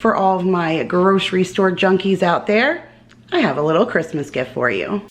For all of my grocery store junkies out there, I have a little Christmas gift for you.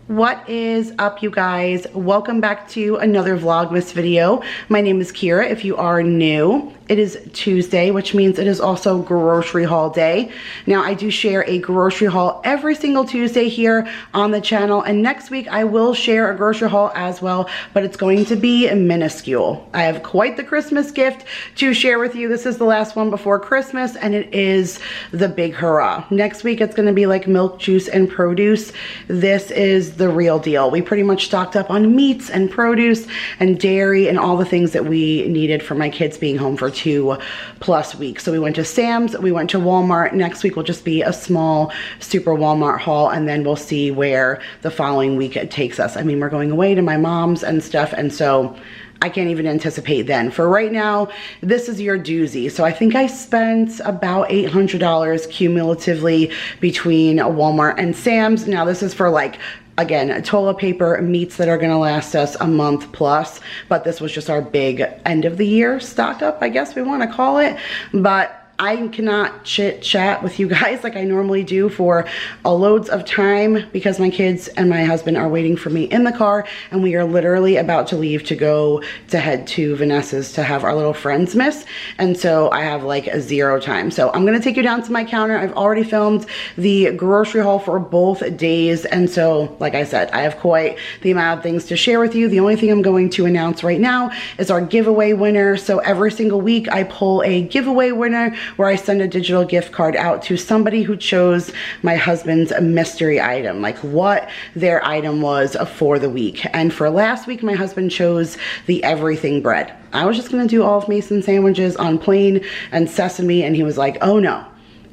What is up, you guys? Welcome back to another Vlogmas video. My name is Kira if you are new. It is Tuesday, which means it is also grocery haul day. Now, I do share a grocery haul every single Tuesday here on the channel, and next week I will share a grocery haul as well, but it's going to be minuscule. I have quite the Christmas gift to share with you. This is the last one before Christmas, and it is the big hurrah. Next week it's gonna be like milk, juice, and produce. This is the real deal. We pretty much stocked up on meats and produce and dairy and all the things that we needed for my kids being home for 2+ weeks. So we went to Sam's, we went to Walmart. Next week will just be a small super Walmart haul, and then we'll see where the following week it takes us. I mean, we're going away to my mom's and stuff, and so I can't even anticipate then. For right now, this is your doozy. So I think I spent about $800 cumulatively between Walmart and Sam's. Now this is for, like, again, toilet paper, meats that are gonna last us a month plus, but this was just our big end of the year stock up, I guess we wanna call it. But I cannot chit chat with you guys like I normally do for loads of time because my kids and my husband are waiting for me in the car, and we are literally about to leave to go to head to Vanessa's to have our little friends miss. And so I have like zero time. So I'm gonna take you down to my counter. I've already filmed the grocery haul for both days. And so, like I said, I have quite the amount of things to share with you. The only thing I'm going to announce right now is our giveaway winner. So every single week I pull a giveaway winner where I send a digital gift card out to somebody who chose my husband's mystery item, like what their item was for the week. And for last week, my husband chose the everything bread. I was just gonna do all of Mason sandwiches on plain and sesame, and he was like, oh no,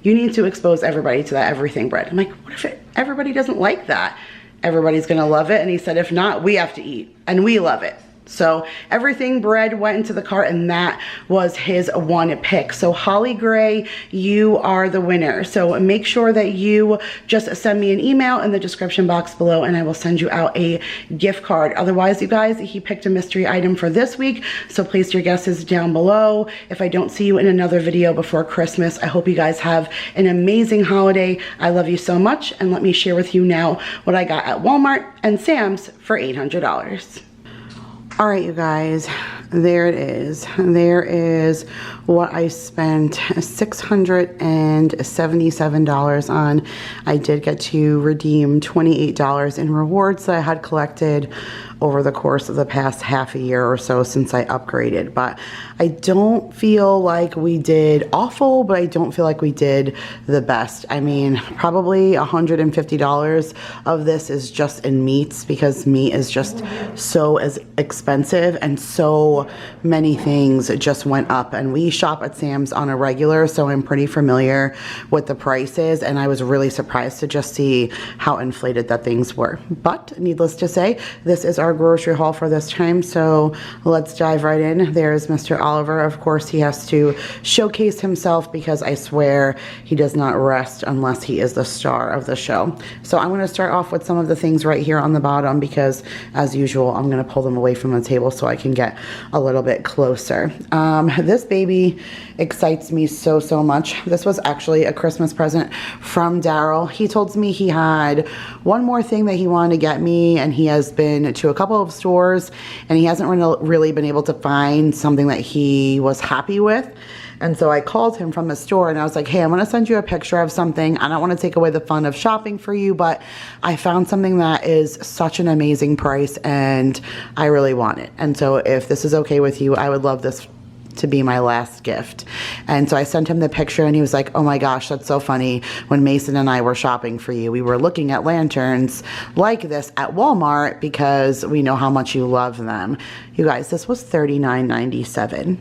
you need to expose everybody to that everything bread. I'm like, what if everybody doesn't like that? Everybody's gonna love it. And he said, if not, we have to eat, and we love it. So everything bread went into the cart, and that was his one pick. So Holly Gray, you are the winner. So make sure that you just send me an email in the description box below, and I will send you out a gift card. Otherwise, you guys, he picked a mystery item for this week, so place your guesses down below. If I don't see you in another video before Christmas, I hope you guys have an amazing holiday. I love you so much, and let me share with you now what I got at Walmart and Sam's for $800. All right, you guys, there it is. There is what I spent $677 on. I did get to redeem $28 in rewards that I had collected over the course of the past half a year or so since I upgraded. But I don't feel like we did awful, but I don't feel like we did the best. I mean, probably $150 of this is just in meats, because meat is just so expensive, and so many things just went up. And we shop at Sam's on a regular, so I'm pretty familiar with the prices, and I was really surprised to just see how inflated that things were. But needless to say, this is our grocery haul for this time, so let's dive right in. There's Mr. Oliver. Of course, he has to showcase himself because I swear he does not rest unless he is the star of the show. So I'm going to start off with some of the things right here on the bottom, because as usual, I'm going to pull them away from the table so I can get a little bit closer. This baby excites me so much. This was actually a Christmas present from Daryl. He told me he had one more thing that he wanted to get me, and he has been to a couple of stores and he hasn't really been able to find something that he was happy with. And so I called him from the store and I was like, hey, I'm going to send you a picture of something. I don't want to take away the fun of shopping for you, but I found something that is such an amazing price and I really want it. And so if this is okay with you, I would love this to be my last gift. And so I sent him the picture and he was like, oh my gosh, that's so funny. When Mason and I were shopping for you, we were looking at lanterns like this at Walmart because we know how much you love them. You guys, this was $39.97.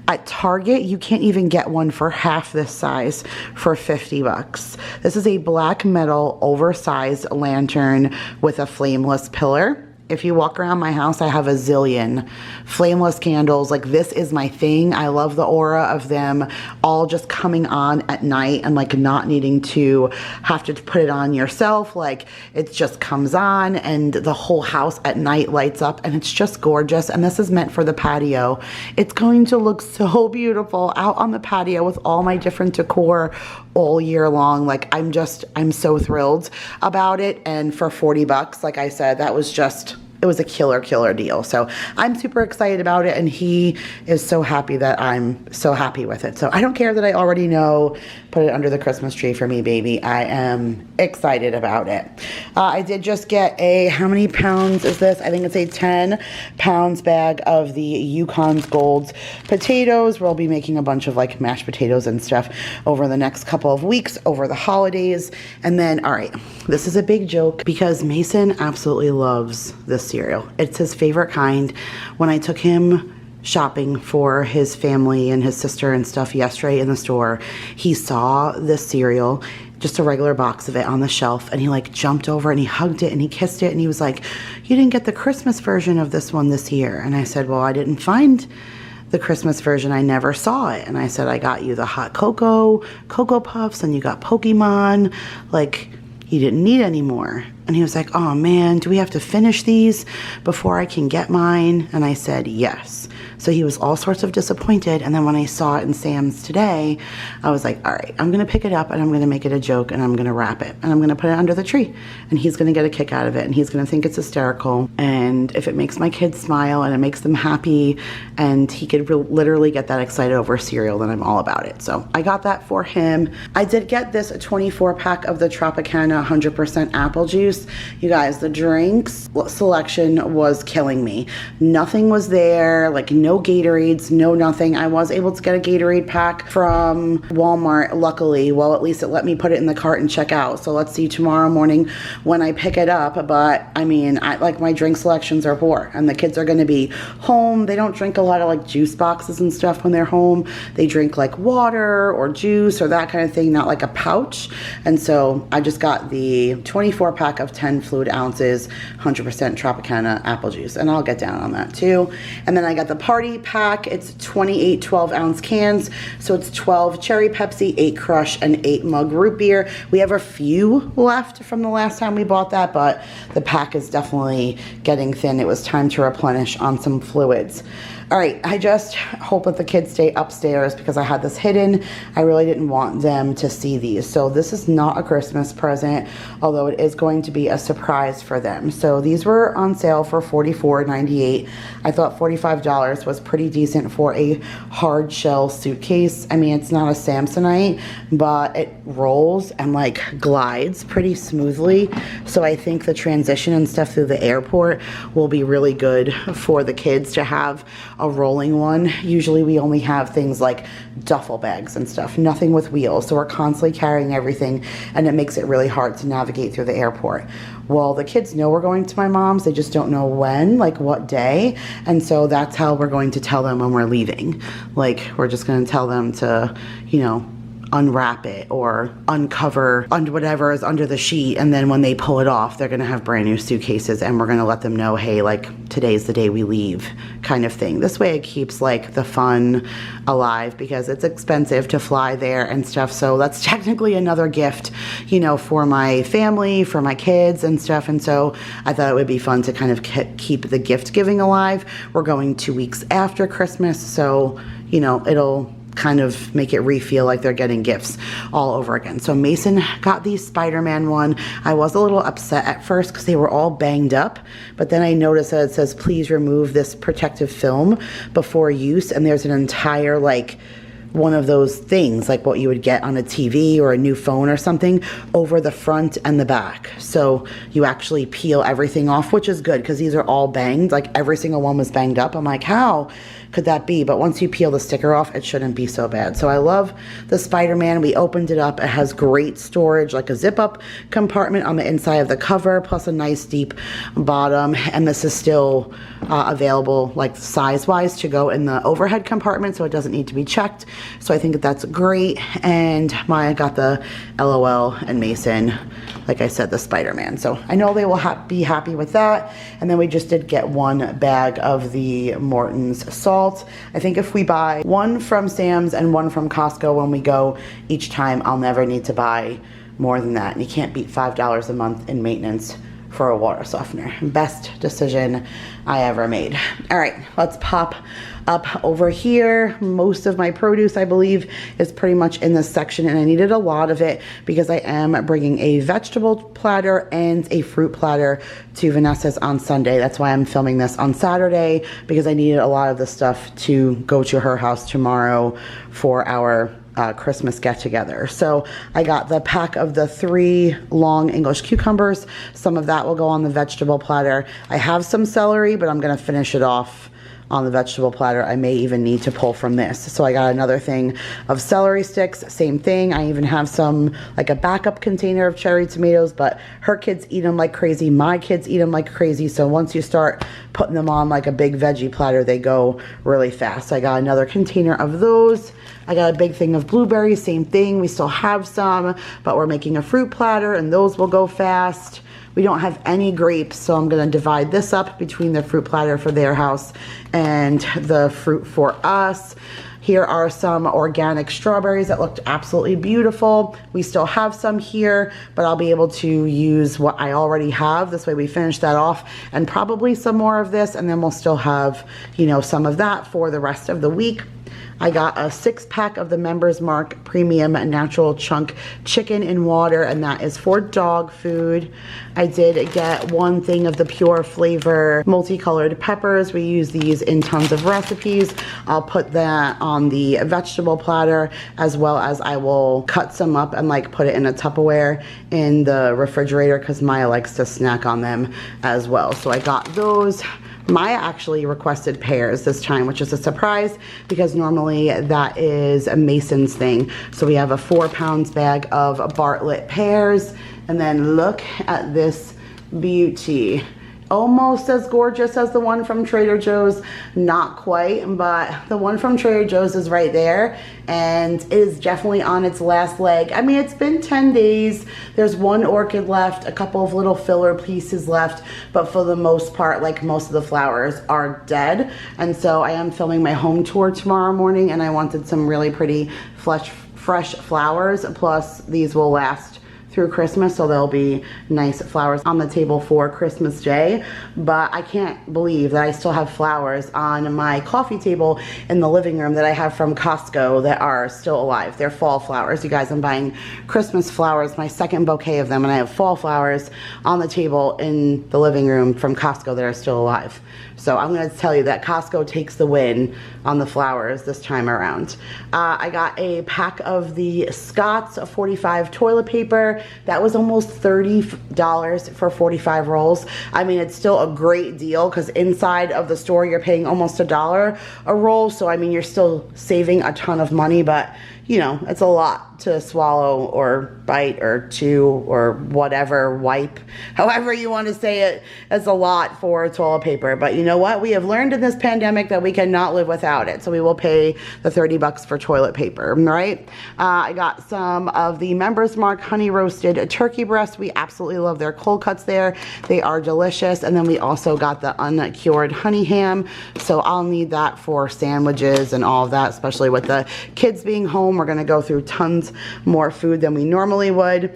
At Target, you can't even get one for half this size for 50 bucks. This is a black metal oversized lantern with a flameless pillar. If you walk around my house, I have a zillion flameless candles. Like, this is my thing. I love the aura of them all just coming on at night and like not needing to have to put it on yourself. Like, it just comes on and the whole house at night lights up and it's just gorgeous. And this is meant for the patio. It's going to look so beautiful out on the patio with all my different decor all year long. Like, I'm so thrilled about it. And for 40 bucks, like I said, that was just, it was a killer deal. So I'm super excited about it and he is so happy that I'm so happy with it. So I don't care that I already know, put it under the Christmas tree for me, baby. I am excited about it. I did just get a, how many pounds is this? I think it's a 10 pounds bag of the Yukon's Gold potatoes. We'll be making a bunch of like mashed potatoes and stuff over the next couple of weeks over the holidays. And then, all right, this is a big joke because Mason absolutely loves this cereal. It's his favorite kind. When I took him shopping for his family and his sister and stuff yesterday in the store, he saw this cereal, just a regular box of it on the shelf, and he like jumped over and he hugged it and he kissed it and he was like, you didn't get the Christmas version of this one this year. And I said, well, I didn't find the Christmas version. I never saw it. And I said, I got you the hot Cocoa Puffs and you got Pokemon. Like, you didn't need any more. And he was like, oh man, do we have to finish these before I can get mine? And I said, yes. So he was all sorts of disappointed. And then when I saw it in Sam's today, I was like, all right, I'm going to pick it up and I'm going to make it a joke and I'm going to wrap it and I'm going to put it under the tree and he's going to get a kick out of it and he's going to think it's hysterical. And if it makes my kids smile and it makes them happy and he could literally get that excited over cereal, then I'm all about it. So I got that for him. I did get this 24 pack of the Tropicana 100% apple juice. You guys, the drinks selection was killing me. Nothing was there, like no Gatorades, no nothing. I was able to get a Gatorade pack from Walmart, luckily. Well, at least it let me put it in the cart and check out. So let's see tomorrow morning when I pick it up. But I mean, like my drink selections are poor and the kids are going to be home. They don't drink a lot of like juice boxes and stuff when they're home. They drink like water or juice or that kind of thing, not like a pouch. And so I just got the 24 pack of 10 fluid ounces, 100% Tropicana apple juice. And I'll get down on that too. And then I got the party pack. It's 28 12-ounce cans. So it's 12 cherry Pepsi, 8 Crush, and 8 mug root beer. We have a few left from the last time we bought that, but the pack is definitely getting thin. It was time to replenish on some fluids. All right, I just hope that the kids stay upstairs because I had this hidden. I really didn't want them to see these. So this is not a Christmas present, although it is going to be a surprise for them. So these were on sale for $44.98. I thought $45 was pretty decent for a hard shell suitcase. I mean, it's not a Samsonite, but it rolls and like glides pretty smoothly. So I think the transition and stuff through the airport will be really good for the kids to have a rolling one. Usually we only have things like duffel bags and stuff, nothing with wheels. So we're constantly carrying everything and it makes it really hard to navigate through the airport. Well, the kids know we're going to my mom's. They just don't know when, like what day. And so that's how we're going to tell them when we're leaving. Like, we're just going to tell them to, you know, unwrap it or uncover whatever is under the sheet, and then when they pull it off, they're gonna have brand new suitcases and we're gonna let them know, hey, like today's the day we leave, kind of thing. This way it keeps like the fun alive because it's expensive to fly there and stuff. So that's technically another gift, you know, for my family, for my kids and stuff. And so I thought it would be fun to kind of keep the gift giving alive. We're going 2 weeks after Christmas, so you know, it'll kind of make it feel like they're getting gifts all over again. So Mason got the Spider-Man one. I was a little upset at first because they were all banged up, but then I noticed that it says, please remove this protective film before use, and there's an entire like one of those things like what you would get on a TV or a new phone or something over the front and the back. So you actually peel everything off, which is good because these are all banged. Like every single one was banged up. I'm like, how could that be? But once you peel the sticker off, it shouldn't be so bad. So I love the Spider-Man. We opened it up. It has great storage, like a zip-up compartment on the inside of the cover, plus a nice deep bottom. And this is still available, like size-wise, to go in the overhead compartment, so it doesn't need to be checked. So I think that's great. And Maya got the LOL and Mason, like I said, the Spider-Man. So I know they will be happy with that. And then we just did get one bag of the Morton's salt. I think if we buy one from Sam's and one from Costco when we go each time, I'll never need to buy more than that. And you can't beat $5 a month in maintenance for a water softener. Best decision I ever made. All right, let's pop up over here. Most of my produce, I believe, is pretty much in this section, and I needed a lot of it because I am bringing a vegetable platter and a fruit platter to Vanessa's on Sunday. That's why I'm filming this on Saturday, because I needed a lot of the stuff to go to her house tomorrow for our Christmas get together. So I got the pack of the 3 long English cucumbers. Some of that will go on the vegetable platter. I have some celery, but I'm going to finish it off on the vegetable platter. I may even need to pull from this. So I got another thing of celery sticks, same thing. I even have some, like a backup container of cherry tomatoes, but her kids eat them like crazy. My kids eat them like crazy. So once you start putting them on like a big veggie platter, they go really fast. So I got another container of those. I got a big thing of blueberries, same thing. We still have some, but we're making a fruit platter and those will go fast. We don't have any grapes, so I'm going to divide this up between the fruit platter for their house and the fruit for us. Here are some organic strawberries that looked absolutely beautiful. We still have some here, but I'll be able to use what I already have. This way we finish that off, and probably some more of this, and then we'll still have, you know, some of that for the rest of the week. I got a 6-pack of the Members Mark Premium Natural Chunk Chicken in water, and that is for dog food. I did get one thing of the Pure Flavor multicolored peppers. We use these in tons of recipes. I'll put that on the vegetable platter, as well as I will cut some up and like put it in a Tupperware in the refrigerator, because Maya likes to snack on them as well. So I got those. Maya actually requested pears this time, which is a surprise because normally that is a Mason's thing. So we have a 4-pound bag of Bartlett pears, and then look at this beauty. Almost as gorgeous as the one from Trader Joe's, not quite, but the one from Trader Joe's is right there, and it is definitely on its last leg. I mean, it's been 10 days. There's one orchid left, a couple of little filler pieces left, but for the most part, like, most of the flowers are dead. And so I am filming my home tour tomorrow morning, and I wanted some really pretty fresh flowers, plus these will last through Christmas, so there'll be nice flowers on the table for Christmas Day. But I can't believe that I still have flowers on my coffee table in the living room that I have from Costco that are still alive. They're fall flowers. You guys, I'm buying Christmas flowers, my second bouquet of them, and I have fall flowers on the table in the living room from Costco that are still alive. So I'm going to tell you that Costco takes the win on the flowers this time around. I got a pack of the Scott's 45 toilet paper. That was almost $30 for 45 rolls. I mean, it's still a great deal because inside of the store you're paying almost $1 a roll. So I mean, you're still saving a ton of money, but you know, it's a lot to swallow or bite or chew or whatever, wipe, however you want to say it. It's a lot for toilet paper, but you know what? We have learned in this pandemic that we cannot live without it, so we will pay the 30 bucks for toilet paper, right? I got some of the Members Mark honey roasted turkey breast. We absolutely love their cold cuts there. They are delicious. And then we also got the uncured honey ham, so I'll need that for sandwiches and all of that, especially with the kids being home. We're gonna go through tons more food than we normally would.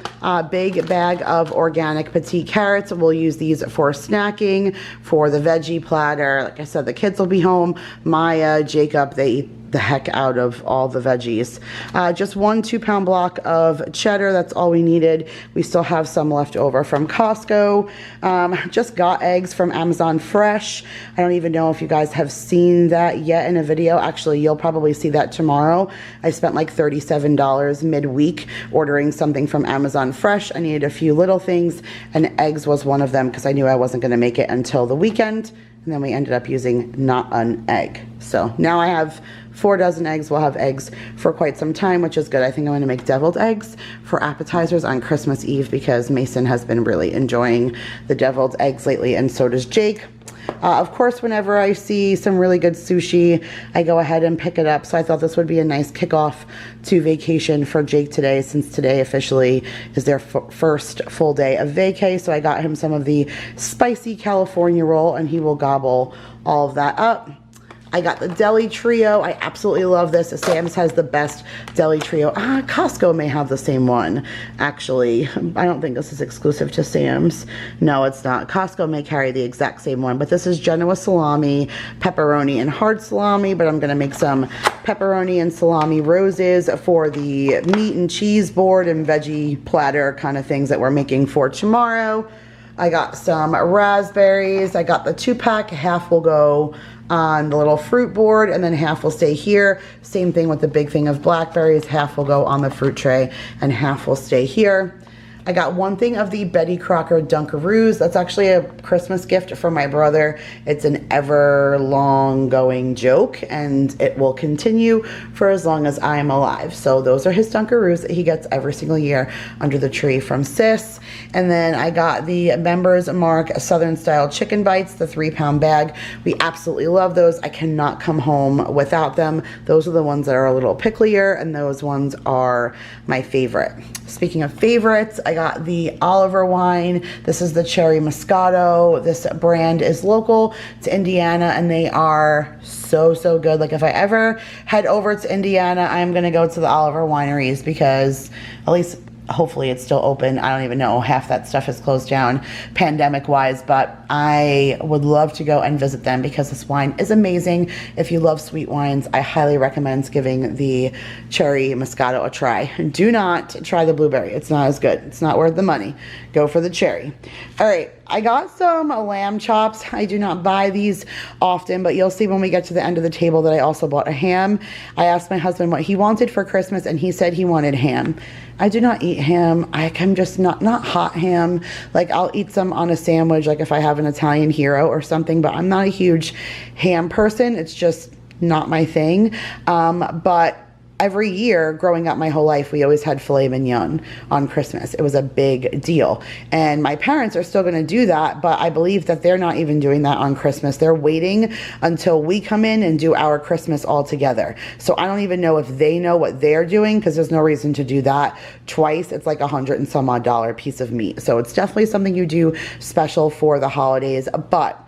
Big bag of organic petite carrots. We'll use these for snacking, for the veggie platter. Like I said, the kids will be home. Maya, Jacob, they eat the heck out of all the veggies. Just 1 2-pound block of cheddar. That's all we needed. We still have some left over from Costco. Just got eggs from Amazon Fresh. I don't even know if you guys have seen that yet in a video. Actually, you'll probably see that tomorrow. I spent like $37 midweek ordering something from Amazon Fresh. I needed a few little things, and eggs was one of them because I knew I wasn't going to make it until the weekend. and then we ended up using not an egg. So now I have 4 dozen eggs. We'll have eggs for quite some time, which is good. I think I'm gonna make deviled eggs for appetizers on Christmas Eve because Mason has been really enjoying the deviled eggs lately, and so does Jake. Of course, whenever I see some really good sushi, I go ahead and pick it up. So I thought this would be a nice kickoff to vacation for Jake today, since today officially is their first full day of vacay. So I got him some of the spicy California roll, and he will gobble all of that up. I got the deli trio. I absolutely love this. Sam's has the best deli trio. Costco may have the same one, actually. I don't think this is exclusive to Sam's. No, it's not. Costco may carry the exact same one, but this is Genoa salami, pepperoni, and hard salami, but I'm gonna make some pepperoni and salami roses for the meat and cheese board and veggie platter kind of things that we're making for tomorrow. I got some raspberries. I got the 2-pack. Half will go on the little fruit board, and then half will stay here. Same thing with the big thing of blackberries. Half will go on the fruit tray, and half will stay here. I got 1 thing of the Betty Crocker Dunkaroos. That's actually a Christmas gift for my brother. It's an ever long going joke, and it will continue for as long as I am alive. So those are his Dunkaroos that he gets every single year under the tree from Sis. And then I got the Members Mark Southern Style Chicken Bites, the 3-pound bag. We absolutely love those. I cannot come home without them. Those are the ones that are a little picklier, and those ones are my favorite. Speaking of favorites, I got the Oliver wine. This is the Cherry Moscato. This brand is local to Indiana, and they are so good. Like, if I ever head over to Indiana, I'm gonna go to the Oliver wineries, because at least hopefully it's still open. I don't even know. Half that stuff is closed down pandemic wise, but I would love to go and visit them because this wine is amazing. If you love sweet wines, I highly recommend giving the Cherry Moscato a try. Do not try the blueberry. It's not as good. It's not worth the money. Go for the cherry. All right. I got some lamb chops. I do not buy these often, but you'll see when we get to the end of the table that I also bought a ham. I asked my husband what he wanted for Christmas, and he said he wanted ham. I do not eat ham. I'm just not hot ham. Like, I'll eat some on a sandwich, like if I have an Italian hero or something, but I'm not a huge ham person. It's just not my thing. But every year growing up my whole life, we always had filet mignon on Christmas. It was a big deal. And my parents are still going to do that, but I believe that they're not even doing that on Christmas. They're waiting until we come in and do our Christmas all together. So I don't even know if they know what they're doing, because there's no reason to do that twice. It's like $100 and some odd piece of meat. So it's definitely something you do special for the holidays. But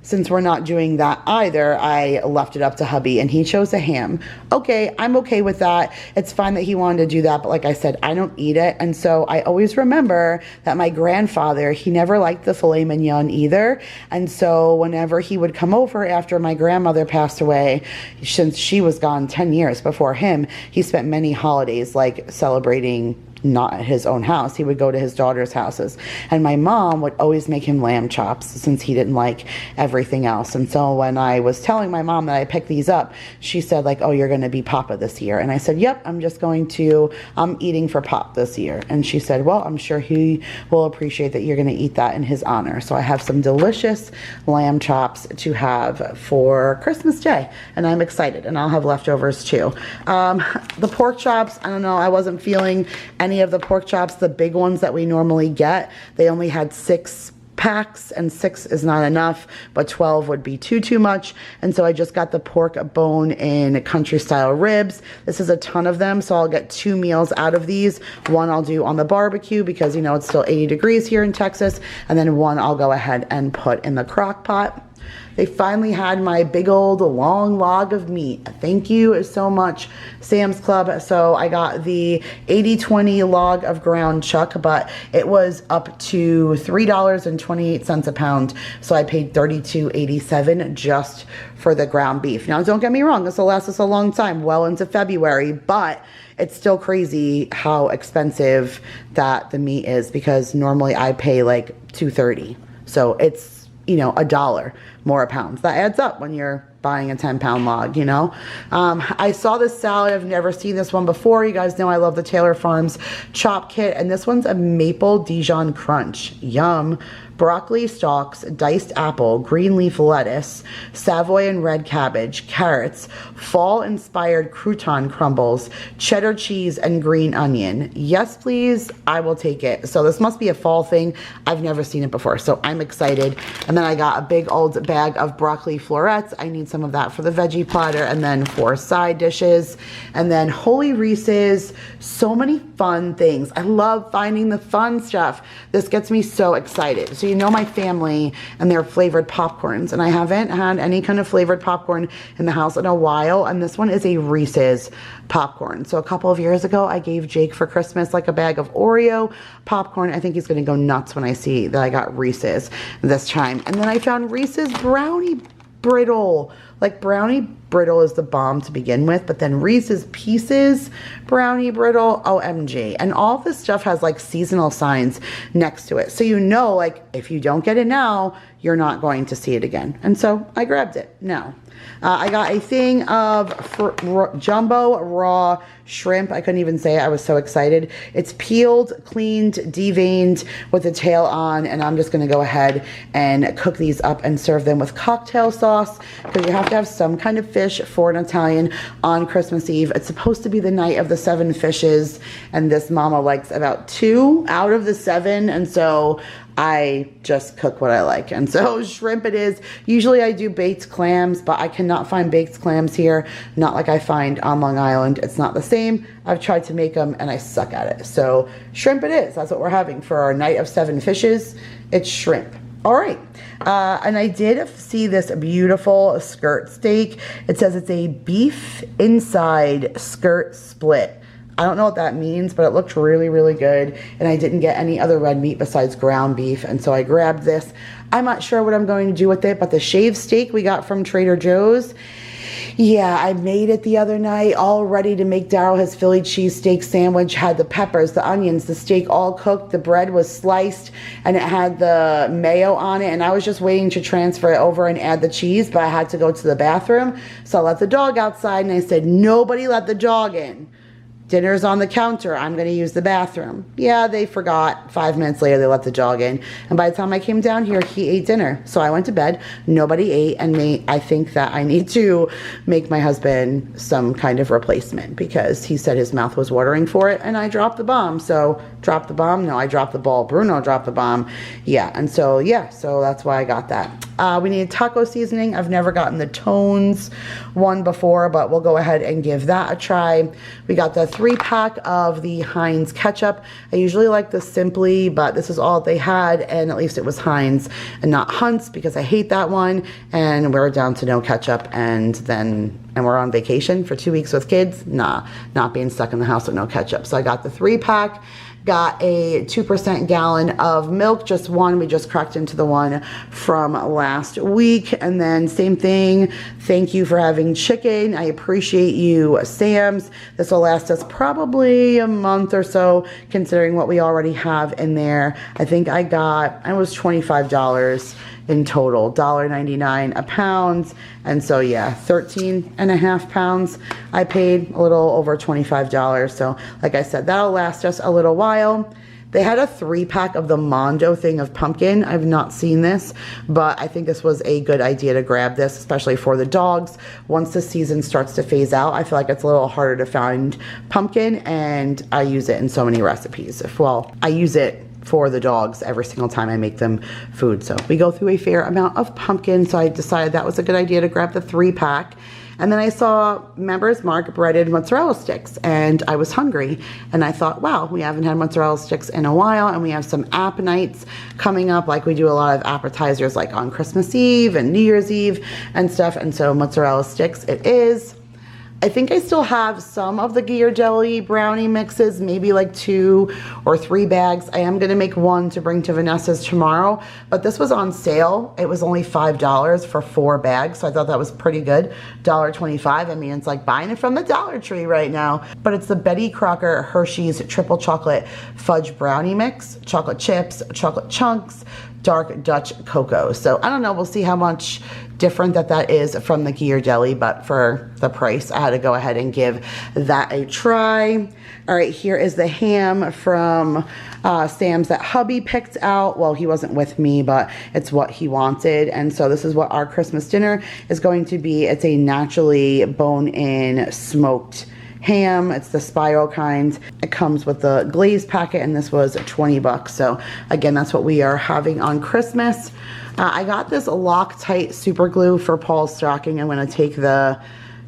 since we're not doing that either, I left it up to hubby, and he chose a ham. Okay, I'm okay with that. It's fine that he wanted to do that, but like I said, I don't eat it. And so I always remember that my grandfather, he never liked the filet mignon either. And so whenever he would come over after my grandmother passed away, since she was gone 10 years before him, he spent many holidays like celebrating not at his own house. He would go to his daughter's houses. And my mom would always make him lamb chops since he didn't like everything else. And so when I was telling my mom that I picked these up, she said like, oh, you're going to be Papa this year. And I said, yep, I'm eating for Pop this year. And she said, well, I'm sure he will appreciate that you're going to eat that in his honor. So I have some delicious lamb chops to have for Christmas Day. And I'm excited. And I'll have leftovers too. The pork chops, I don't know, I wasn't feeling any of the pork chops, the big ones that we normally get. They only had 6 packs, and 6 is not enough, but 12 would be too much. And so I just got the pork bone in country style ribs. This is a ton of them, so I'll get 2 meals out of these. One I'll do on the barbecue because, you know, it's still 80 degrees here in Texas, and then one I'll go ahead and put in the crock pot. They finally had my big old long log of meat. Thank you so much, Sam's Club. So I got the 80/20 log of ground chuck, but it was up to $3.28 a pound. So I paid $32.87 just for the ground beef. Now, don't get me wrong, this will last us a long time, well into February, but it's still crazy how expensive that the meat is, because normally I pay like $2.30. So it's, you know, $1 more a pound. That adds up when you're buying a 10-pound log, you know. I saw this salad. I've never seen this one before. You guys know I love the Taylor Farms chop kit, and this one's a maple Dijon crunch. Yum. broccoli stalks, diced apple, green leaf lettuce, Savoy and red cabbage, carrots, fall-inspired crouton crumbles, cheddar cheese, and green onion. Yes, please. I will take it. So this must be a fall thing. I've never seen it before, so I'm excited. And then I got a big old bag of broccoli florets. I need some of that for the veggie platter, and then for side dishes. And then Holy Reese's. So many fun things. I love finding the fun stuff. This gets me so excited. So you know my family and their flavored popcorns, and I haven't had any kind of flavored popcorn in the house in a while, and this one is a Reese's popcorn. So a couple of years ago, I gave Jake for Christmas like a bag of Oreo popcorn. I think he's gonna go nuts when I see that I got Reese's this time. And then I found Reese's brownie brittle. Like, brownie brittle is the bomb to begin with, but then Reese's Pieces brownie brittle, OMG. And all this stuff has like seasonal signs next to it. So you know, like, if you don't get it now, you're not going to see it again. And so I grabbed it now. I got a thing of jumbo raw shrimp. I couldn't even say it. I was so excited. It's peeled, cleaned, deveined with the tail on, and I'm just going to go ahead and cook these up and serve them with cocktail sauce, because you have to have some kind of fish for an Italian on Christmas Eve. It's supposed to be the night of the 7 fishes, and this mama likes about 2 out of the 7, and so I just cook what I like. And so shrimp it is. Usually I do baked clams, but I cannot find baked clams here. Not like I find on Long Island. It's not the same. I've tried to make them and I suck at it. So shrimp it is. That's what we're having for our night of 7 fishes. It's shrimp. All right. And I did see this beautiful skirt steak. It says it's a beef inside skirt split. I don't know what that means, but it looked really, really good. And I didn't get any other red meat besides ground beef. And so I grabbed this. I'm not sure what I'm going to do with it, but the shaved steak we got from Trader Joe's. Yeah, I made it the other night, all ready to make Daryl his Philly cheesesteak sandwich. Had the peppers, the onions, the steak all cooked. The bread was sliced and it had the mayo on it. And I was just waiting to transfer it over and add the cheese, but I had to go to the bathroom. So I let the dog outside and I said, nobody let the dog in. Dinner's on the counter. I'm going to use the bathroom. Yeah, they forgot. 5 minutes later, they let the dog in. And by the time I came down here, he ate dinner. So I went to bed. Nobody ate. And I think that I need to make my husband some kind of replacement, because he said his mouth was watering for it. And I dropped the bomb. So dropped the bomb? No, I dropped the ball. Bruno dropped the bomb. Yeah. And so, yeah. So that's why I got that. We need taco seasoning. I've never gotten the Tones one before, but we'll go ahead and give that a try. We got the 3-pack of the Heinz ketchup. I usually like the Simply, but this is all they had, and at least it was Heinz and not Hunt's, because I hate that one. And we're down to no ketchup, and we're on vacation for 2 weeks with kids. Nah, not being stuck in the house with no ketchup. So I got the 3-pack. Got a 2% gallon of milk, just one. We just cracked into the one from last week. And then same thing. Thank you for having chicken. I appreciate you, Sam's. This will last us probably a month or so, considering what we already have in there. I think it was $25 in total, $1.99 a pound. And so yeah, 13.5 pounds I paid, a little over $25. So like I said, that'll last us a little while. They had a 3-pack of the Mondo thing of pumpkin. I've not seen this, but I think this was a good idea to grab this, especially for the dogs. Once the season starts to phase out, I feel like it's a little harder to find pumpkin, and I use it in so many recipes. Well, I use it for the dogs every single time I make them food. So we go through a fair amount of pumpkin, so I decided that was a good idea to grab the 3-pack. And then I saw Members Mark breaded mozzarella sticks, and I was hungry, and I thought, wow, we haven't had mozzarella sticks in a while, and we have some app nights coming up. Like, we do a lot of appetizers like on Christmas Eve and New Year's Eve and stuff, and so mozzarella sticks it is. I think I still have some of the Ghirardelli brownie mixes, maybe like 2 or 3 bags. I am going to make one to bring to Vanessa's tomorrow, but this was on sale. It was only $5 for 4 bags, so I thought that was pretty good. $1.25. I mean, it's like buying it from the Dollar Tree right now. But it's the Betty Crocker Hershey's Triple Chocolate Fudge Brownie Mix, chocolate chips, chocolate chunks, dark Dutch cocoa. So I don't know, we'll see how much different that is from the Gear Deli, but for the price, I had to go ahead and give that a try. All right, here is the ham from Sam's that hubby picked out. Well, he wasn't with me, but it's what he wanted. And so this is what our Christmas dinner is going to be. It's a naturally bone-in smoked ham. It's the spiral kind. It comes with the glazed packet, and this was 20 bucks. So again, that's what we are having on Christmas. I got this Loctite super glue for Paul's stocking. I'm going to take the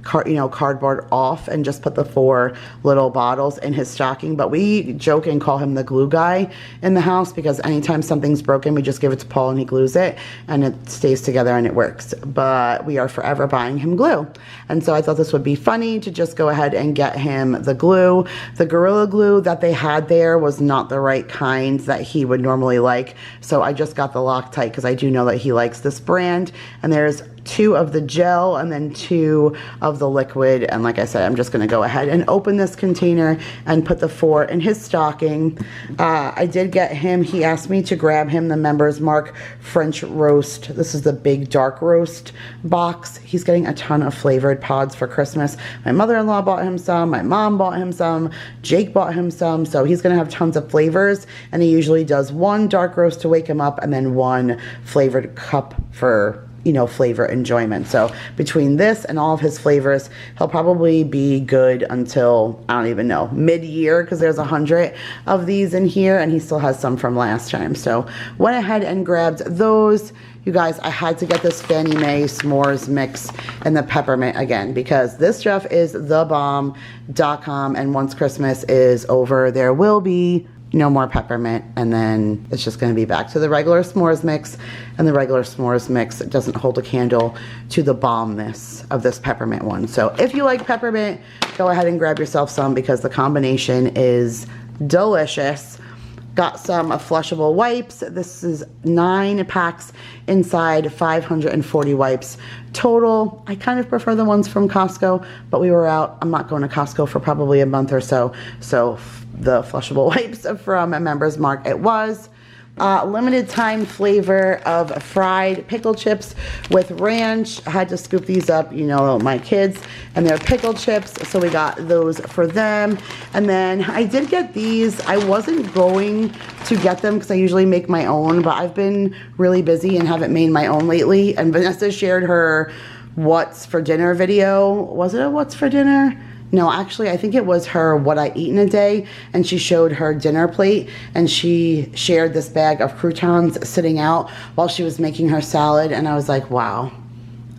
cardboard off and just put the 4 little bottles in his stocking. But we joke and call him the glue guy in the house, because anytime something's broken, we just give it to Paul and he glues it and it stays together and it works. But we are forever buying him glue. And so I thought this would be funny to just go ahead and get him the glue. The Gorilla Glue that they had there was not the right kind that he would normally like. So I just got the Loctite because I do know that he likes this brand. And there's 2 of the gel and then 2 of the liquid. And like I said, I'm just going to go ahead and open this container and put the 4 in his stocking. I did get him, he asked me to grab him the Members Mark French Roast. This is the big dark roast box. He's getting a ton of flavored pods for Christmas. My mother-in-law bought him some, my mom bought him some, Jake bought him some. So he's going to have tons of flavors, and he usually does 1 dark roast to wake him up and then 1 flavored cup for flavor enjoyment. So between this and all of his flavors, he'll probably be good until, I don't even know, mid-year, because there's 100 of these in here and he still has some from last time. So went ahead and grabbed those. You guys, I had to get this Fannie Mae s'mores mix and the peppermint again, because this stuff is thebomb.com, and once Christmas is over, there will be no more peppermint, and then it's just going to be back to the regular s'mores mix, and the regular s'mores mix doesn't hold a candle to the bombness of this peppermint one. So if you like peppermint, go ahead and grab yourself some, because the combination is delicious. Got some flushable wipes. This is 9 packs inside, 540 wipes total. I kind of prefer the ones from Costco, but we were out. I'm not going to Costco for probably a month or so. So the flushable wipes from Members Mark it was. Limited time flavor of fried pickle chips with ranch. I had to scoop these up, my kids and their pickle chips, so we got those for them. And then I did get these. I wasn't going to get them because I usually make my own, but I've been really busy and haven't made my own lately. And Vanessa shared her what's for dinner video. Was it a what's for dinner? No, actually, I think it was her what I eat in a day, and she showed her dinner plate, and she shared this bag of croutons sitting out while she was making her salad, and I was like, wow,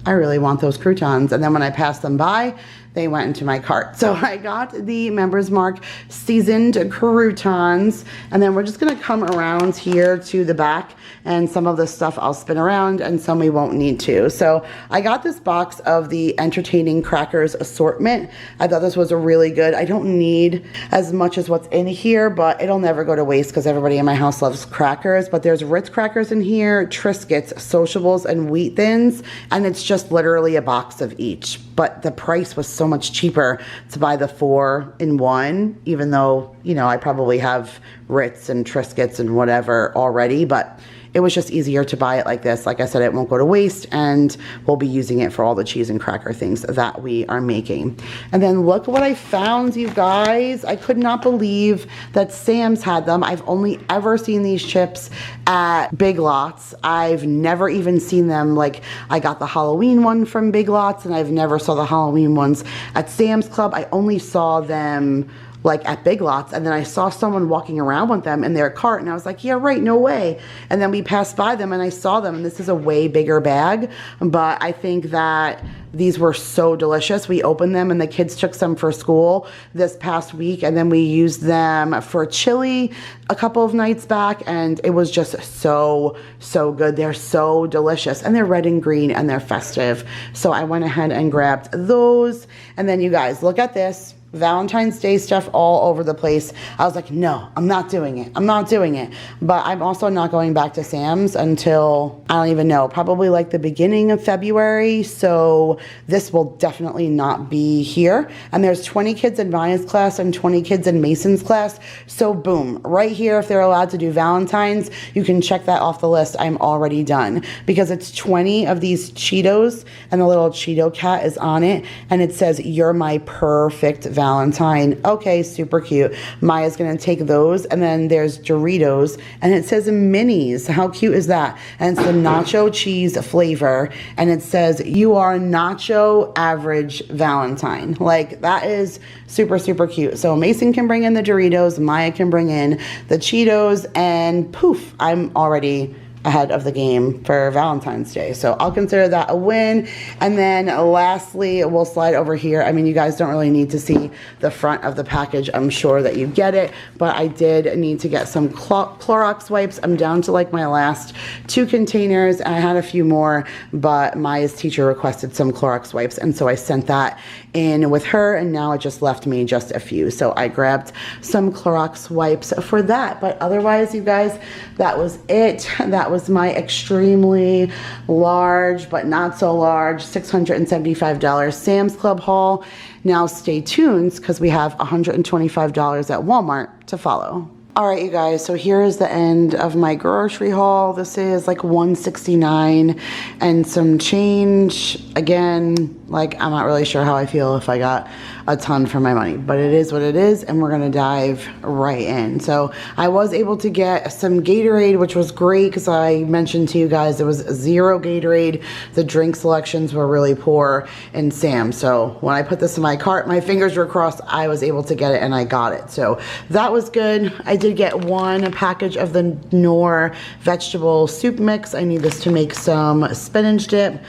I really want those croutons. And then when I passed them by, they went into my cart. So I got the Members Mark seasoned croutons, and then we're just gonna come around here to the back, and some of the stuff I'll spin around and some we won't need to. So I got this box of the Entertaining Crackers assortment. I thought this was a really good. I don't need as much as what's in here, but it'll never go to waste because everybody in my house loves crackers. But there's Ritz crackers in here, Triscuits, Sociables, and Wheat Thins, and it's just literally a box of each. But the price was so much cheaper to buy the 4 in 1, even though, I probably have Ritz and Triscuits and whatever already, but it was just easier to buy it like this. Like I said, it won't go to waste, and we'll be using it for all the cheese and cracker things that we are making. And then look what I found, you guys. I could not believe that Sam's had them. I've only ever seen these chips at Big Lots. I've never even seen them. Like, I got the Halloween one from Big Lots, and I've never saw the Halloween ones at Sam's Club. I only saw them like at Big Lots, and then I saw someone walking around with them in their cart, and I was like, yeah, right, no way. And then we passed by them and I saw them, and this is a way bigger bag, but I think that these were so delicious. We opened them and the kids took some for school this past week, and then we used them for chili a couple of nights back, and it was just so good. They're so delicious, and they're red and green, and they're festive. So I went ahead and grabbed those. And then you guys, look at this. Valentine's Day stuff all over the place. I was like, no, I'm not doing it. I'm not doing it. But I'm also not going back to Sam's until, I don't even know, probably like the beginning of February. So this will definitely not be here. And there's 20 kids in Maya's class and 20 kids in Mason's class. So boom, right here, if they're allowed to do Valentine's, you can check that off the list. I'm already done because it's 20 of these Cheetos and the little Cheeto cat is on it. And it says, you're my perfect Valentine. Okay, super cute. Maya's gonna take those, and then there's Doritos, and it says minis. How cute is that? And it's the nacho cheese flavor, and it says you are nacho average Valentine. Like, that is super, super cute. So Mason can bring in the Doritos, Maya can bring in the Cheetos, and poof, I'm already ahead of the game for Valentine's Day. So I'll consider that a win. And then lastly, we'll slide over here. I mean, you guys don't really need to see the front of the package. I'm sure that you get it, but I did need to get some Clorox wipes. I'm down to like my last 2 containers. I had a few more, but Maya's teacher requested some Clorox wipes, and so I sent that in with her, and now it just left me just a few. So I grabbed some Clorox wipes for that. But otherwise, you guys, that was it. That was my extremely large, but not so large, $675 Sam's Club haul. Now stay tuned because we have $125 at Walmart to follow. All right, you guys, so here is the end of my grocery haul. This is like $169 and some change. Again, like, I'm not really sure how I feel if I got a ton for my money, but it is what it is, and we're gonna dive right in. So I was able to get some Gatorade, which was great because I mentioned to you guys there was 0 Gatorade. The drink selections were really poor in Sam. So when I put this in my cart, my fingers were crossed, I was able to get it, and I got it. So that was good. I did get 1 package of the Knorr vegetable soup mix. I need this to make some spinach dip.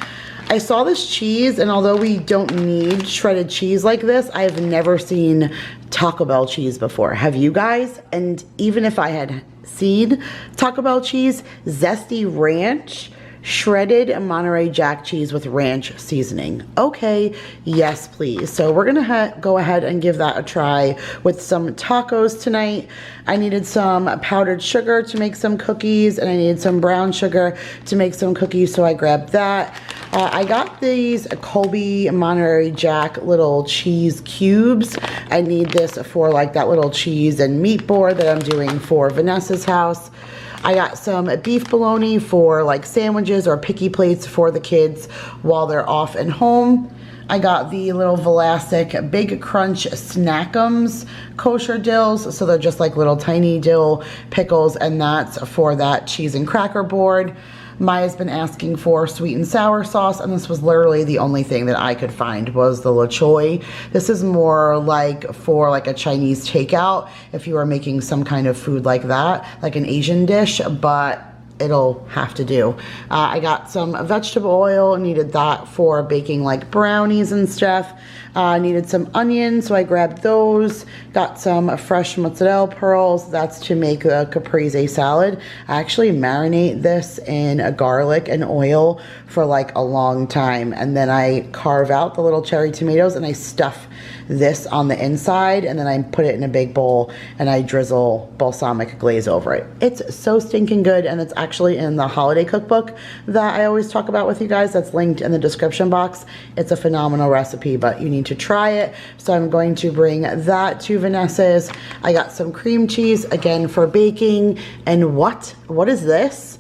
I saw this cheese, and although we don't need shredded cheese like this, I have never seen Taco Bell cheese before. Have you guys? And even if I had seen Taco Bell cheese, zesty ranch, shredded Monterey Jack cheese with ranch seasoning. Okay, yes please. So we're gonna go ahead and give that a try with some tacos tonight. I needed some powdered sugar to make some cookies, and I needed some brown sugar to make some cookies, so I grabbed that. I got these Colby Monterey Jack little cheese cubes. I need this for like that little cheese and meat board that I'm doing for Vanessa's house. I got some beef bologna for like sandwiches or picky plates for the kids while they're off and home. I got the little Vlasic Big Crunch Snackums kosher dills. So they're just like little tiny dill pickles, and that's for that cheese and cracker board. Maya's been asking for sweet and sour sauce, and this was literally the only thing that I could find was the la choy. This is more like for like a Chinese takeout if you are making some kind of food like that, like an Asian dish, but it'll have to do. I got some vegetable oil, needed that for baking like brownies and stuff. Needed some onions, so I grabbed those. Got some fresh mozzarella pearls, that's to make a caprese salad. I actually marinate this in a garlic and oil for like a long time, and then I carve out the little cherry tomatoes and I stuff this on the inside, and then I put it in a big bowl and I drizzle balsamic glaze over it. It's so stinking good, and it's actually in the holiday cookbook that I always talk about with you guys. That's linked in the description box. It's a phenomenal recipe, but you need to try it. So I'm going to bring that to Vanessa's. I got some cream cheese again for baking, and what is this?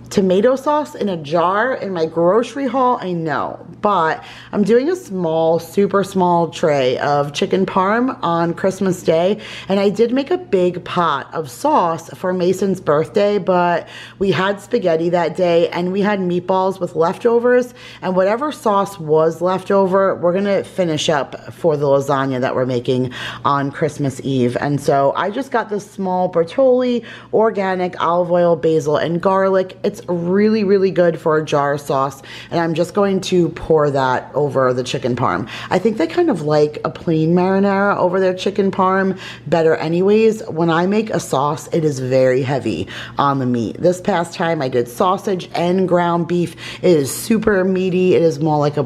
Tomato sauce in a jar in my grocery haul? I know, but I'm doing a small, super small tray of chicken parm on Christmas Day, and I did make a big pot of sauce for Mason's birthday, but we had spaghetti that day and we had meatballs with leftovers, and whatever sauce was left over, we're gonna finish up for the lasagna that we're making on Christmas Eve. And so I just got this small Bertolli organic olive oil, basil, and garlic. It's really, really good for a jar sauce, and I'm just going to pour that over the chicken parm. I think they kind of like a plain marinara over their chicken parm better anyways. When I make a sauce, it is very heavy on the meat. This past time I did sausage and ground beef. It is super meaty. It is more like a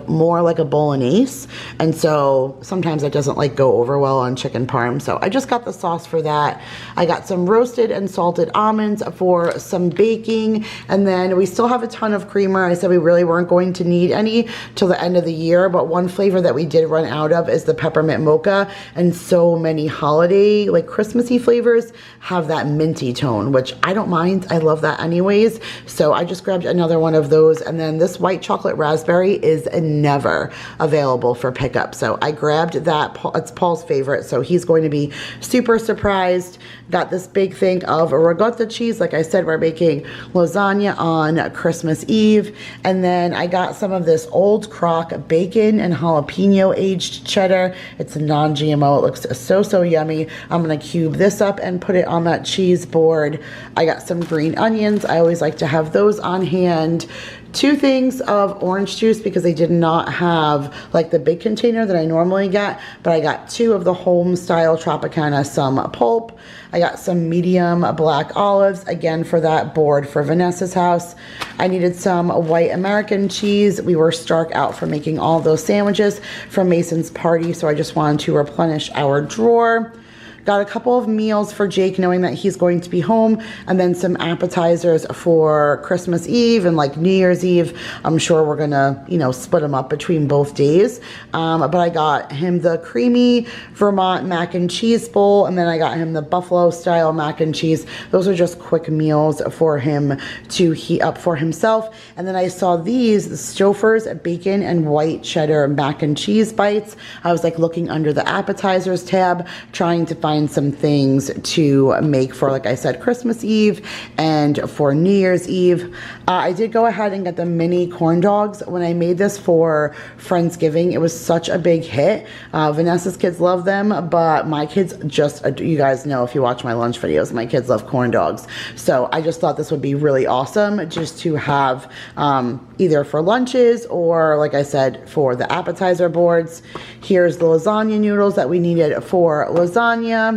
bolognese, and so sometimes it doesn't like go over well on chicken parm. So I just got the sauce for that. I got some roasted and salted almonds for some baking, and then we still have a ton of creamer. I said we really weren't going to need any till the end of the year, but one flavor that we did run out of is the peppermint mocha, and so many holiday, like Christmassy flavors have that minty tone, which I don't mind. I love that anyways. So I just grabbed another one of those, and then this white chocolate raspberry is never available for pickup. So I grabbed that. It's Paul's favorite, so he's going to be super surprised. Got this big thing of ricotta cheese. Like I said, we're making lasagna on Christmas Eve. And then I got some of this Old Crock bacon and jalapeno aged cheddar. It's non-GMO. It looks so yummy. I'm gonna cube this up and put it on that cheese board. I got some green onions. I always like to have those on hand. 2 things of orange juice because they did not have like the big container that I normally get, but I got 2 of the home style Tropicana, some pulp. I got some medium black olives, again for that board for Vanessa's house. I needed some white American cheese. We were stark out for making all those sandwiches from Mason's party, so I just wanted to replenish our drawer. Got a couple of meals for Jake, knowing that he's going to be home, and then some appetizers for Christmas Eve and like New Year's Eve. I'm sure we're gonna, you know, split them up between both days. But I got him the creamy Vermont mac and cheese bowl, and then I got him the buffalo style mac and cheese. Those are just quick meals for him to heat up for himself. And then I saw these, the Stouffer's bacon and white cheddar mac and cheese bites. I was like looking under the appetizers tab, trying to find some things to make for, like I said, Christmas Eve and for New Year's Eve. I did go ahead and get the mini corn dogs. When I made this for Friendsgiving, it was such a big hit. Vanessa's kids love them, but my kids just, you guys know if you watch my lunch videos, my kids love corn dogs. So I just thought this would be really awesome just to have either for lunches or, like I said, for the appetizer boards. Here's the lasagna noodles that we needed for lasagna.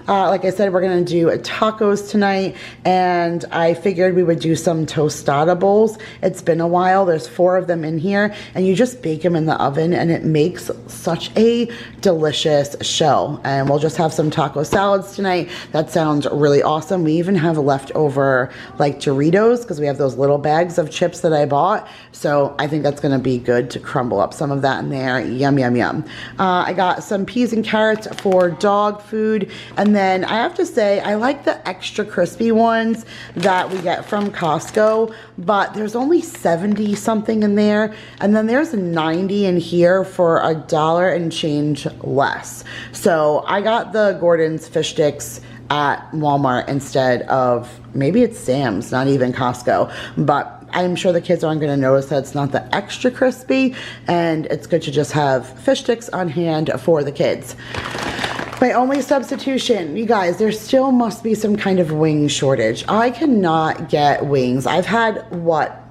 Like I said, we're gonna do tacos tonight, and I figured we would do some tostada bowls. It's been a while. There's 4 of them in here, and you just bake them in the oven, and it makes such a delicious shell. And we'll just have some taco salads tonight. That sounds really awesome. We even have leftover like Doritos, because we have those little bags of chips that I bought. So I think that's gonna be good to crumble up some of that in there. Yum, yum, yum. I got some peas and carrots for dog food, and then I have to say, I like the extra crispy ones that we get from Costco, but there's only 70 something in there, and then there's 90 in here for $1 and change less. So I got the Gordon's fish sticks at Walmart instead of, maybe it's Sam's, not even Costco, but I'm sure the kids aren't going to notice that it's not the extra crispy, and it's good to just have fish sticks on hand for the kids. My only substitution, you guys, there still must be some kind of wing shortage. I cannot get wings. I've had,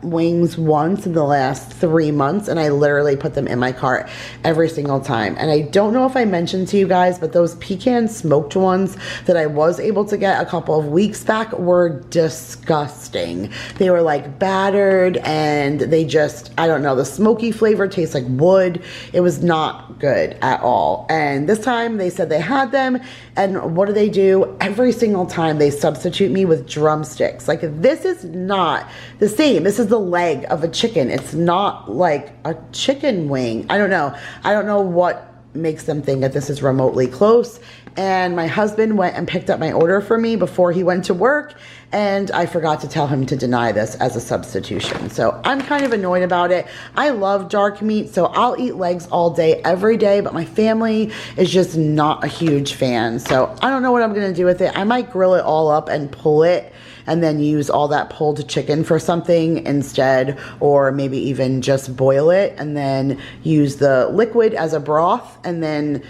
wings once in the last 3 months, and I literally put them in my cart every single time. And I don't know if I mentioned to you guys, but those pecan smoked ones that I was able to get a couple of weeks back were disgusting. They were like battered, and they just, I don't know, the smoky flavor tastes like wood. It was not good at all. And this time they said they had them, and what do? Every single time they substitute me with drumsticks. Like, this is not the same. This is the leg of a chicken. It's not like a chicken wing. I don't know what makes them think that this is remotely close. And my husband went and picked up my order for me before he went to work, and I forgot to tell him to deny this as a substitution. So I'm kind of annoyed about it. I love dark meat, so I'll eat legs all day, every day, but my family is just not a huge fan. So I don't know what I'm gonna do with it. I might grill it all up and pull it, and then use all that pulled chicken for something instead, or maybe even just boil it and then use the liquid as a broth, and then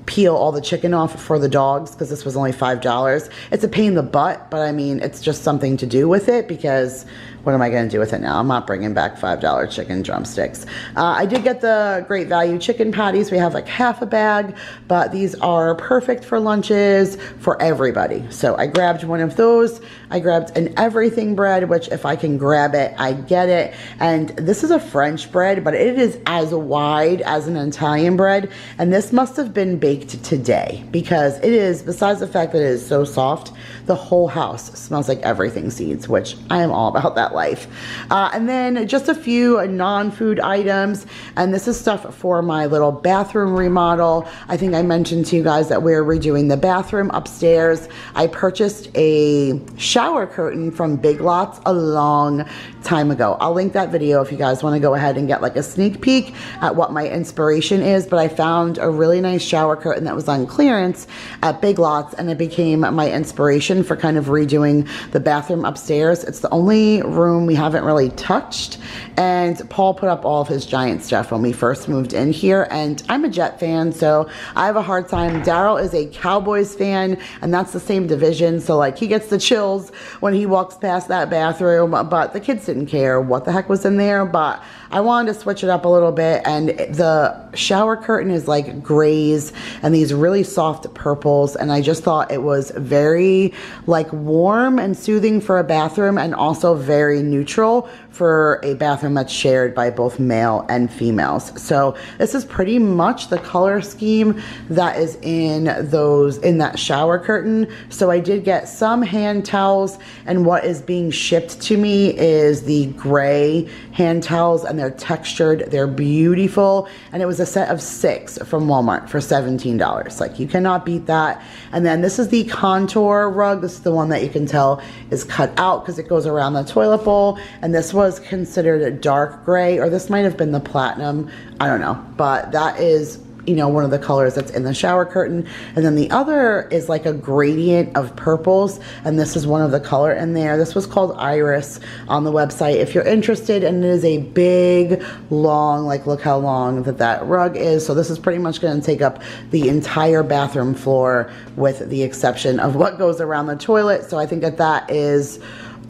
peel all the chicken off for the dogs because this was only $5. It's a pain in the butt, but I mean, it's just something to do with it because what am I going to do with it now? I'm not bringing back $5 chicken drumsticks. I did get the Great Value chicken patties. We have like half a bag, but these are perfect for lunches for everybody. So I grabbed one of those. I grabbed an everything bread, which if I can grab it, I get it. And this is a French bread, but it is as wide as an Italian bread. And this must have been baked today because it is, besides the fact that it is so soft, the whole house smells like everything seeds, which I am all about that life. And then just a few non-food items, and this is stuff for my little bathroom remodel. I think I mentioned to you guys that we're redoing the bathroom upstairs. I purchased a shower curtain from Big Lots a long time ago. I'll link that video if you guys want to go ahead and get like a sneak peek at what my inspiration is, but I found a really nice shower curtain that was on clearance at Big Lots, and it became my inspiration for kind of redoing the bathroom upstairs. It's the only room we haven't really touched, and Paul put up all of his Giant stuff when we first moved in here, and I'm a Jet fan, so I have a hard time. Daryl is a Cowboys fan, and that's the same division, so like he gets the chills when he walks past that bathroom, but the kids didn't care what the heck was in there. But I wanted to switch it up a little bit, and the shower curtain is like grays and these really soft purples, and I just thought it was very like warm and soothing for a bathroom, and also very neutral for a bathroom that's shared by both male and females. So this is pretty much the color scheme that is in that shower curtain. So I did get some hand towels, and what is being shipped to me is the gray hand towels, and they're textured, they're beautiful, and it was a set of 6 from Walmart for $17. Like, you cannot beat that. And then this is the contour rug. This is the one that you can tell is cut out because it goes around the toilet bowl, and this was considered a dark gray, or this might have been the platinum, I don't know, but that is, you know, one of the colors that's in the shower curtain. And then the other is like a gradient of purples, and this is one of the color in there. This was called Iris on the website if you're interested, and it is a big long, like, look how long that rug is. So this is pretty much going to take up the entire bathroom floor with the exception of what goes around the toilet. So I think that is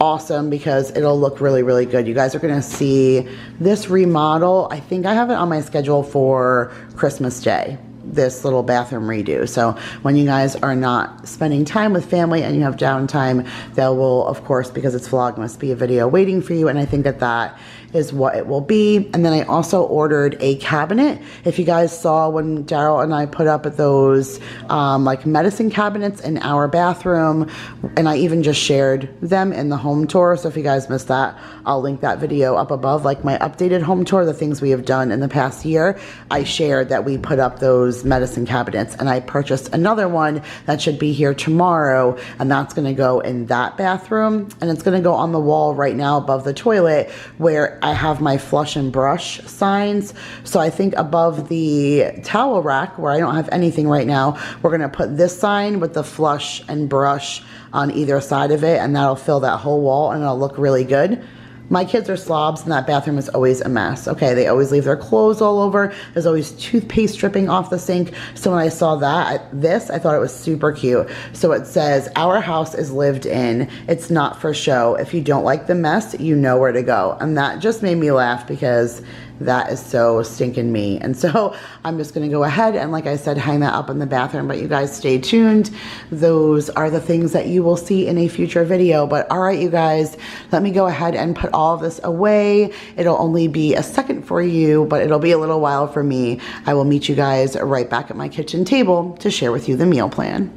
awesome because it'll look really, really good. You guys are going to see this remodel. I think I have it on my schedule for Christmas Day, this little bathroom redo. So when you guys are not spending time with family and you have downtime, there will, of course, because it's Vlogmas, be a video waiting for you, and I think that is what it will be. And then I also ordered a cabinet. If you guys saw when Daryl and I put up those like medicine cabinets in our bathroom, and I even just shared them in the home tour. So if you guys missed that, I'll link that video up above, like my updated home tour, the things we have done in the past year. I shared that we put up those medicine cabinets, and I purchased another one that should be here tomorrow, and that's gonna go in that bathroom, and it's gonna go on the wall right now above the toilet where I have my flush and brush signs. So I think above the towel rack where I don't have anything right now, we're gonna put this sign with the flush and brush on either side of it, and that'll fill that whole wall, and it'll look really good. My kids are slobs, and that bathroom is always a mess. Okay, they always leave their clothes all over. There's always toothpaste dripping off the sink. So when I saw I thought it was super cute. So it says, "Our house is lived in. It's not for show. If you don't like the mess, you know where to go." And that just made me laugh because that is so stinking me. And so I'm just gonna go ahead and, like I said, hang that up in the bathroom. But you guys stay tuned. Those are the things that you will see in a future video. But all right, you guys, let me go ahead and put all of this away. It'll only be a second for you, but it'll be a little while for me. I will meet you guys right back at my kitchen table to share with you the meal plan.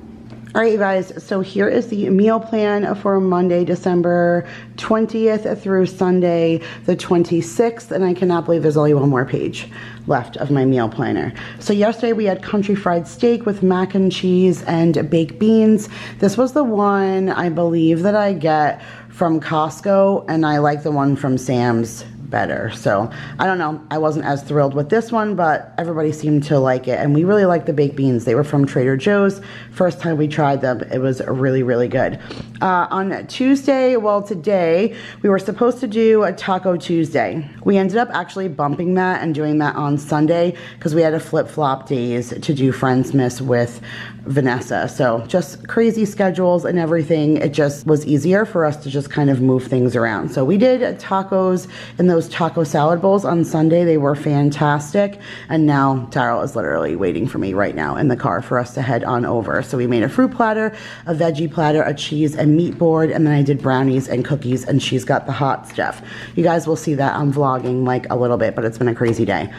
All right, you guys, so here is the meal plan for Monday, December 20th through Sunday, the 26th, and I cannot believe there's only one more page left of my meal planner. So yesterday we had country fried steak with mac and cheese and baked beans. This was the one I believe that I get from Costco, and I like the one from Sam's better. So I don't know, I wasn't as thrilled with this one, but everybody seemed to like it, and we really like the baked beans. They were from Trader Joe's. First time we tried them, it was really, really good. On Tuesday, well, today we were supposed to do a Taco Tuesday. We ended up actually bumping that and doing that on Sunday because we had a flip-flop days to do Friendsmas with Vanessa. So just crazy schedules and everything. It just was easier for us to just kind of move things around. So we did tacos in those taco salad bowls on Sunday. They were fantastic. And now Daryl is literally waiting for me right now in the car for us to head on over. So we made a fruit platter, a veggie platter, a cheese and meat board, and then I did brownies and cookies, and she's got the hot stuff. You guys will see that I'm vlogging like a little bit, but it's been a crazy day.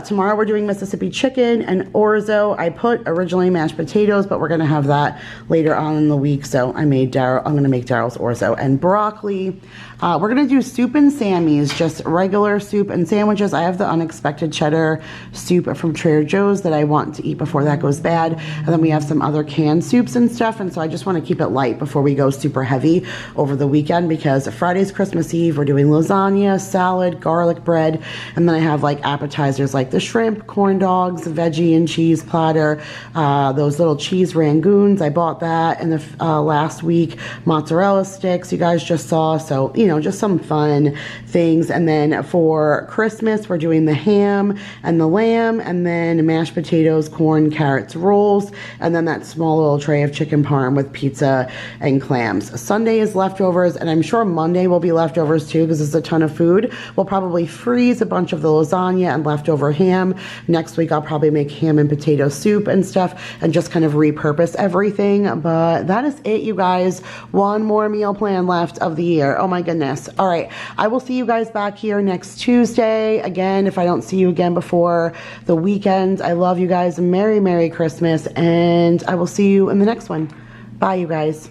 Tomorrow we're doing Mississippi chicken and orzo. I put originally mashed potatoes, but we're gonna have that later on in the week. So I'm gonna make Daryl's orzo and broccoli. We're gonna do soup and Sammy's, just regular soup and sandwiches. I have the unexpected cheddar soup from Trader Joe's that I want to eat before that goes bad. And then we have some other canned soups and stuff. And so I just wanna keep it light before we go super heavy over the weekend, because Friday's Christmas Eve, we're doing lasagna, salad, garlic bread. And then I have like appetizers like the shrimp, corn dogs, veggie and cheese platter, those little cheese rangoons. I bought that in the last week, mozzarella sticks you guys just saw. So, you know, just some fun things. And then for Christmas, we're doing the ham and the lamb, and then mashed potatoes, corn, carrots, rolls, and then that small little tray of chicken parm with pizza and clams. Sunday is leftovers, and I'm sure Monday will be leftovers too, because it's a ton of food. We'll probably freeze a bunch of the lasagna and leftover ham. Next week, I'll probably make ham and potato soup and stuff, and just kind of repurpose everything. But that is it, you guys. One more meal plan left of the year. Oh my goodness. All right, I will see you guys back here next Tuesday. Again, if I don't see you again before the weekend, I love you guys. Merry, Merry Christmas, and I will see you in the next one. Bye, you guys.